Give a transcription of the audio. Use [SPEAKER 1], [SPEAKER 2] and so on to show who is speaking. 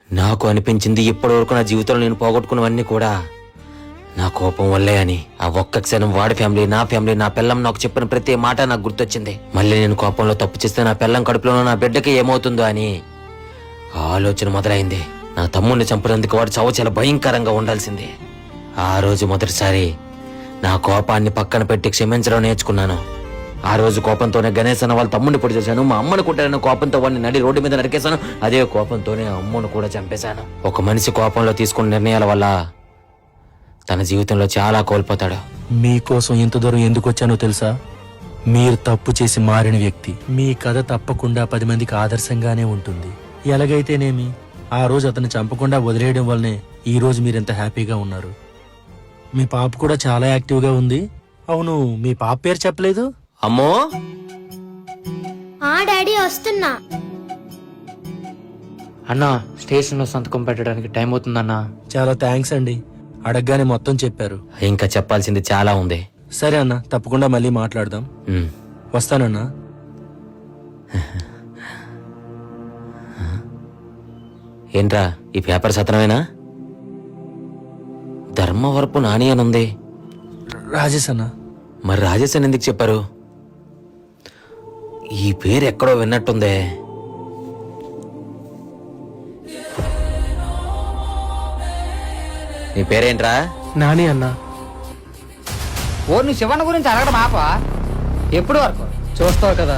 [SPEAKER 1] నాకు అనిపించింది ఇప్పటివరకు నా జీవితంలో నేను పోగొట్టుకున్నవన్నీ కూడా నా కోపం వల్లే అని. ఆ ఒక్క క్షణం వాడి ఫ్యామిలీ, నా ఫ్యామిలీ, నా పిల్లం నాకు చెప్పిన ప్రతి మాట నాకు గుర్తొచ్చింది. మళ్ళీ నేను కోపంలో తప్పు చేస్తే నా పిల్లం కడుపులో నా బిడ్డకి ఏమవుతుందో అని ఆలోచన మొదలైంది. నా తమ్ముడిని చంపినందుకు వాడు చావు చాలా భయంకరంగా ఉండాల్సింది. ఆ రోజు మొదటిసారి నా కోపాన్ని పక్కన పెట్టి క్షమించడం నేర్చుకున్నాను. ఆ రోజు కోపంతోనే గణేష్ అన్న వాళ్ళ తమ్ముడిని పొడి చేశాను. మా అమ్మను కొట్టాను. కోపంతో వాడిని నడి రోడ్డు మీద నరికేశాను. అదే కోపంతోనే అమ్మను కూడా చంపేశాను. ఒక మనిషి కోపంలో తీసుకున్న నిర్ణయాల వల్ల తన జీవితంలో చాలా కోల్పోతాడు.
[SPEAKER 2] మీకోసం ఇంత దూరం ఎందుకు వచ్చానో తెలుసా? మీరు తప్పు చేసి మారిన వ్యక్తి. మీ కథ తప్పకుండా 10 మందికి ఆదర్శంగానే ఉంటుంది. ఎలాగైతేనేమి ఆ రోజు అతన్ని చంపకుండా వదిలేయడం వల్లనే ఈ రోజు మీరెంత హ్యాపీగా ఉన్నారు. మీ పాప కూడా చాలా యాక్టివ్గా ఉంది. అవును, మీ పాప పేరు చెప్పలేదు.
[SPEAKER 1] అమ్మో,
[SPEAKER 3] డాడీ వస్తున్నా.
[SPEAKER 4] అన్నా, స్టేషన్ లో సంతకం పెట్టడానికి టైం అవుతుందన్నా.
[SPEAKER 2] చాలా థ్యాంక్స్ అండి. అడగగానే మొత్తం చెప్పారు.
[SPEAKER 1] ఇంకా చెప్పాల్సింది చాలా ఉంది.
[SPEAKER 2] సరే అన్న, తప్పకుండా మళ్ళీ మాట్లాడదాం. వస్తానన్నా.
[SPEAKER 1] ఏంట్రా ఈ పేపర్ సతనమేనా? ధర్మవరపు నాని అని ఉంది.
[SPEAKER 2] రాజేష్ అన్న.
[SPEAKER 1] మరి రాజేష్ అని ఎందుకు చెప్పారు? ఈ పేరు ఎక్కడో విన్నట్టుందే. నీ పేరేంట్రా?
[SPEAKER 2] నాని అన్న.
[SPEAKER 5] ఓ నువ్వు శివన్న గురించి అడగడం ఆపా. ఎప్పుడు వరకు
[SPEAKER 2] చూస్తావు కదా,